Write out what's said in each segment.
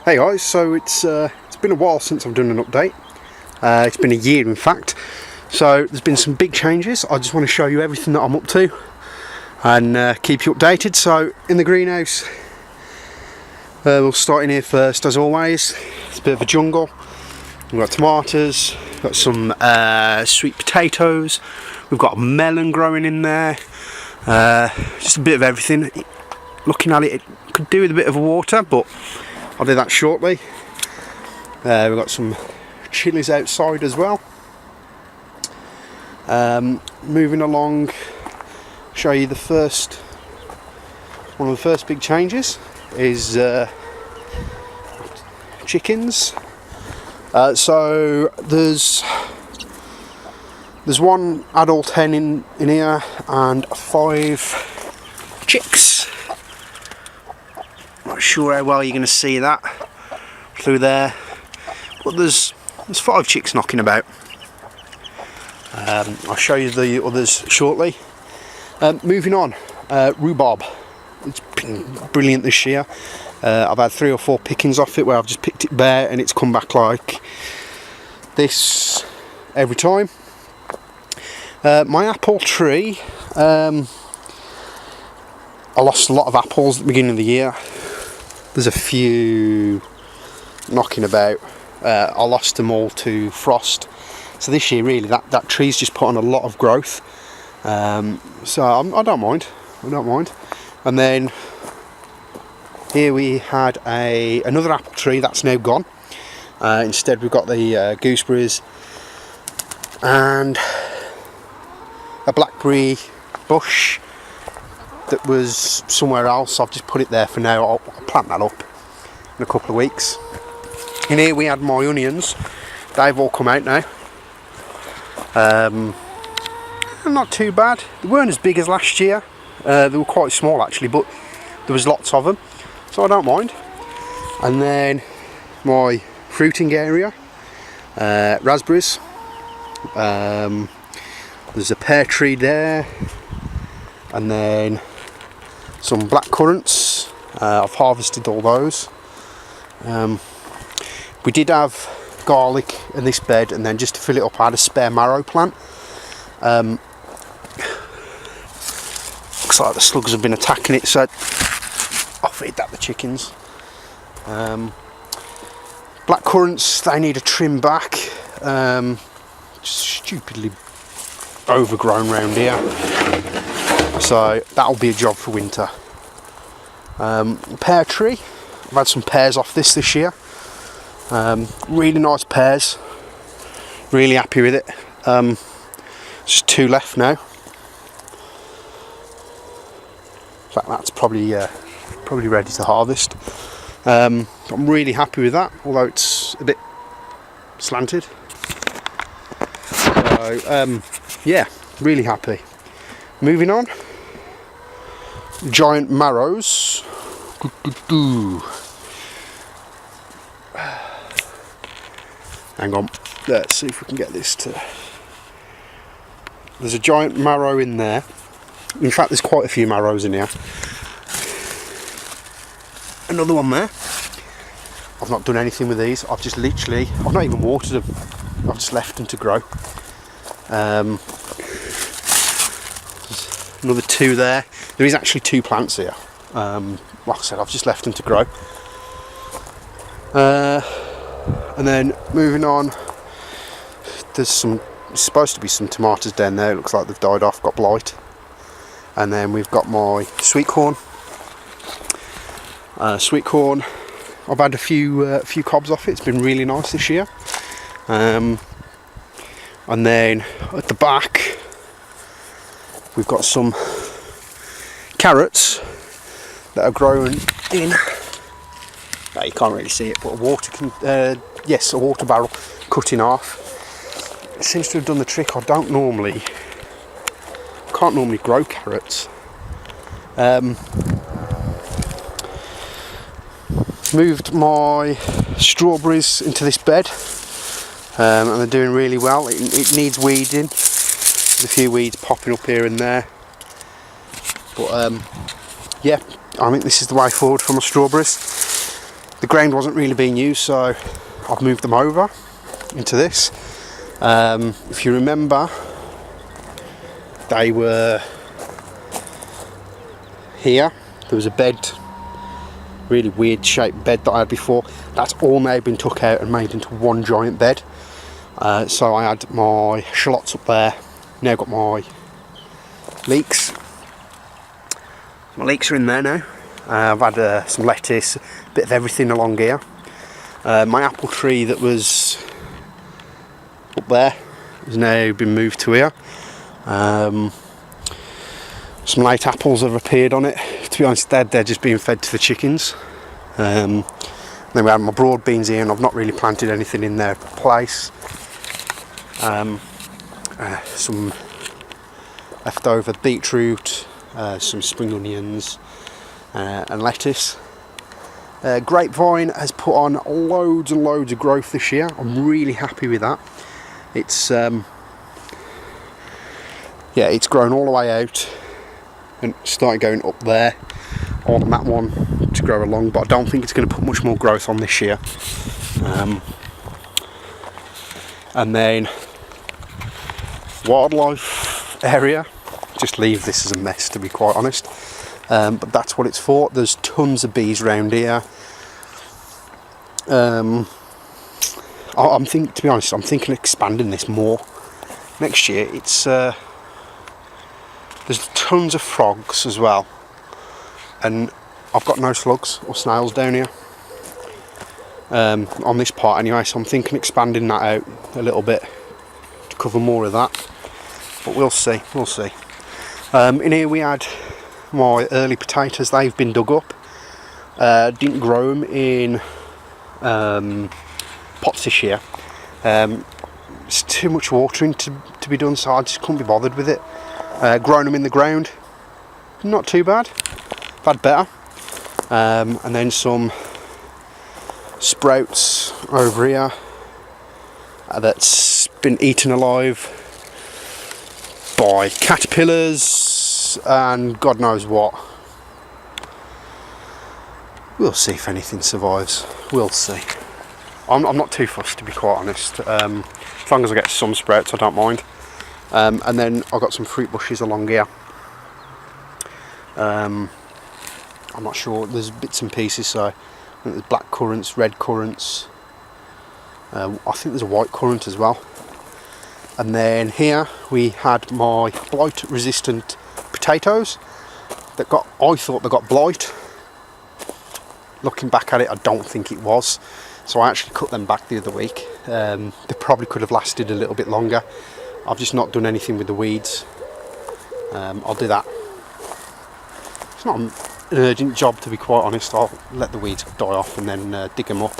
Hey guys, so it's been a while since I've done an update. It's been a year in fact. So there's been some big changes. I just want to show you everything that I'm up to and keep you updated. So in the greenhouse, we'll start in here first as always. It's a bit of a jungle. We've got tomatoes, we've got some sweet potatoes, we've got a melon growing in there. Just a bit of everything. Looking at it, it could do with a bit of water, but I'll do that shortly. We've got some chilies outside as well. Moving along, show you one of the first big changes is chickens. So there's one adult hen in here and 5 chicks. Not sure how well you're going to see that through there, but there's 5 chicks knocking about. I'll show you the others shortly. Moving on, rhubarb. It's been brilliant this year. I've had 3 or 4 pickings off it where I've just picked it bare and it's come back like this every time. My apple tree, I lost a lot of apples at the beginning of the year. There's a few knocking about. I lost them all to frost. So this year really that tree's just put on a lot of growth. So I don't mind. And then here we had another apple tree that's now gone. Instead we've got the gooseberries and a blackberry bush that was somewhere else. I've just put it there for now. I'll plant that up in a couple of weeks. In here we had my onions. They've all come out now. Not too bad. They weren't as big as last year. They were quite small actually, but there was lots of them, so I don't mind. And then my fruiting area, raspberries. There's a pear tree there, and then some black currants. I've harvested all those. We did have garlic in this bed, and then just to fill it up I had a spare marrow plant. Looks like the slugs have been attacking it, so I'll feed that the chickens. Black currants, they need a trim back. Just stupidly overgrown round here, so that'll be a job for winter. Pear tree, I've had some pears off this year. Really nice pears, really happy with it. Just 2 left now. In fact, that's probably ready to harvest. I'm really happy with that, although it's a bit slanted. So yeah, really happy. Moving on, giant marrows. Hang on, let's see if we can get this to... There's a giant marrow in there. In fact, there's quite a few marrows in here. Another one there. I've not done anything with these. I've not even watered them. I've just left them to grow. There's another 2 there. There is actually 2 plants here. Like I said, I've just left them to grow. And then moving on, there's supposed to be some tomatoes down there. It looks like they've died off, got blight. And then we've got my sweet corn. Sweet corn, I've had a few cobs off it. It's been really nice this year. And then at the back we've got some carrots that are growing in. No, you can't really see it, but a water barrel cut in half. It seems to have done the trick. I can't normally grow carrots. Moved my strawberries into this bed, and they're doing really well. It needs weeding. There's a few weeds popping up here and there, but yeah, I think this is the way forward for my strawberries. the ground wasn't really being used, so I've moved them over into this. If you remember, they were here. There was a bed, really weird shaped bed that I had before. That's all now been took out and made into one giant bed. So I had my shallots up there. Now got my leeks. My leeks are in there now. I've had some lettuce, a bit of everything along here. My apple tree that was up there has now been moved to here. Some late apples have appeared on it. To be honest, they're just being fed to the chickens. Then we have my broad beans here, and I've not really planted anything in their place. Some leftover beetroot, some spring onions, and lettuce. Grapevine has put on loads and loads of growth this year. I'm really happy with that. It's it's grown all the way out and started going up there. I want that one to grow along, but I don't think it's going to put much more growth on this year. And then wildlife area, just leave this as a mess, to be quite honest. But that's what it's for. There's tons of bees around here. To be honest, I'm thinking of expanding this more next year. It's there's tons of frogs as well, and I've got no slugs or snails down here on this part anyway. So I'm thinking expanding that out a little bit to cover more of that. But we'll see. We'll see. In here we had my early potatoes. They've been dug up. Didn't grow them in pots this year. It's too much watering to be done, so I just couldn't be bothered with it. Grown them in the ground, not too bad. I've had better. And then some sprouts over here that's been eaten alive by caterpillars and God knows what. We'll see if anything survives. We'll see. I'm not too fussed, to be quite honest. As long as I get some sprouts, I don't mind. And then I've got some fruit bushes along here. I'm not sure, there's bits and pieces, so I think there's black currants, red currants. I think there's a white currant as well. And then here we had my blight resistant potatoes that I thought they got blight. Looking back at it, I don't think it was. So I actually cut them back the other week. They probably could have lasted a little bit longer. I've just not done anything with the weeds. I'll do that. It's not an urgent job, to be quite honest. I'll let the weeds die off and then dig them up.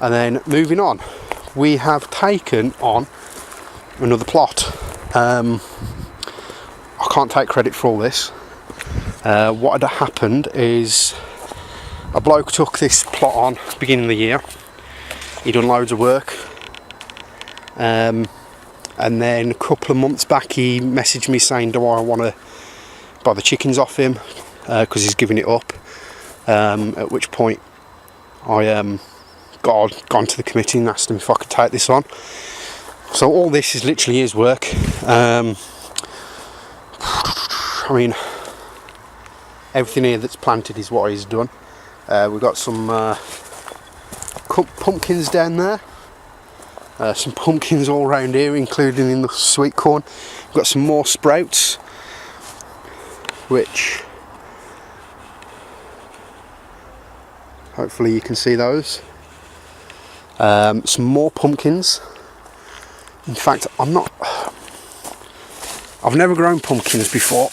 And then moving on, we have taken on another plot. I can't take credit for all this. What had happened is a bloke took this plot on beginning of the year. He done loads of work. And then a couple of months back he messaged me saying, do I want to buy the chickens off him, because he's giving it up. At which point I gone to the committee and asked him if I could take this on. So all this is literally his work. I mean, everything here that's planted is what he's done. We've got some pumpkins down there. Some pumpkins all around here, including in the sweet corn. We've got some more sprouts, which hopefully you can see those. Some more pumpkins. In fact, I've never grown pumpkins before.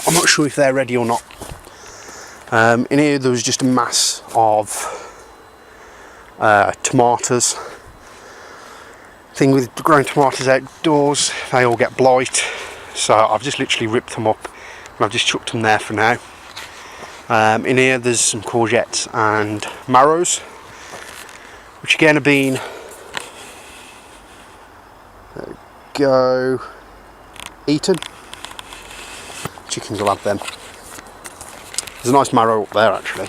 I'm not sure if they're ready or not. In here there was just a mass of tomatoes. Thing with growing tomatoes outdoors, they all get blight, so I've just literally ripped them up and I've just chucked them there for now. In here there's some courgettes and marrows, which again have been eaten. Chickens will have them. There's a nice marrow up there actually.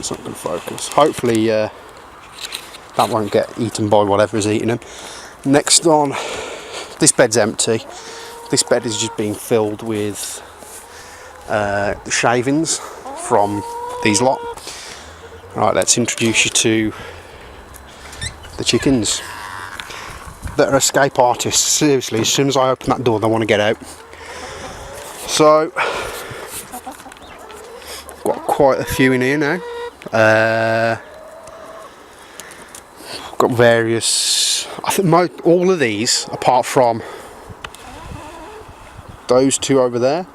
it's not going to focus. Hopefully that won't get eaten by whatever is eating them. Next on, this bed's empty. This bed is just being filled with the shavings from these lot. Right, let's introduce you to the chickens that are escape artists. Seriously, as soon as I open that door they want to get out. So got quite a few in here now. Got various, I think all of these apart from those two over there,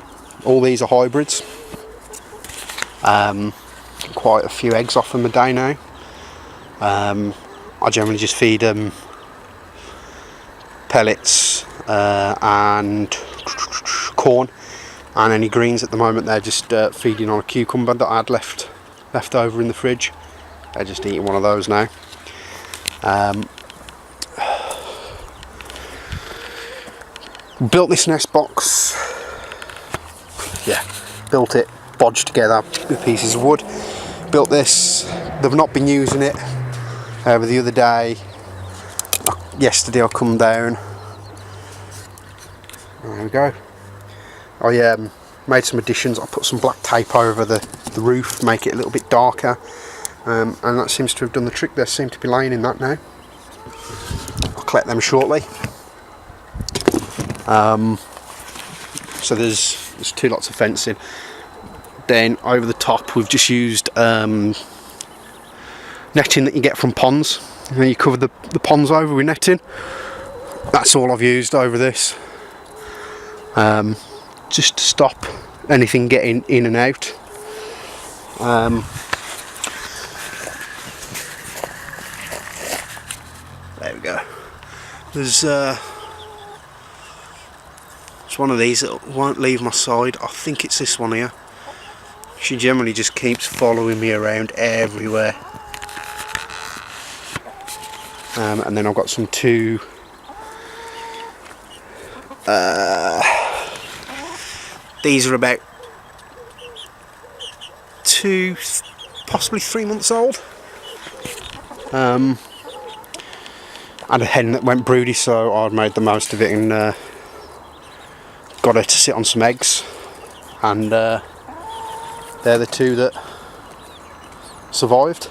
all these are hybrids. Quite a few eggs off them a day now. I generally just feed them pellets and corn and any greens. At the moment they're just feeding on a cucumber that I had left over in the fridge. They're just eating one of those now. Built this nest box, built it, bodged together with pieces of wood. Built this, they've not been using it. But the other day, yesterday I come down, there we go. I made some additions. I put some black tape over the roof, make it a little bit darker, and that seems to have done the trick. They seem to be laying in that now. I'll collect them shortly. So there's two lots of fencing. Then over the top we've just used netting that you get from ponds, and then you cover the ponds over with netting. That's all I've used over this, just to stop anything getting in and out. There we go. There's one of these that won't leave my side. I think it's this one here. She generally just keeps following me around everywhere. And then I've got some two these are about 2, possibly 3 months old. I had a hen that went broody, so I made the most of it and got her to sit on some eggs, and they're the two that survived.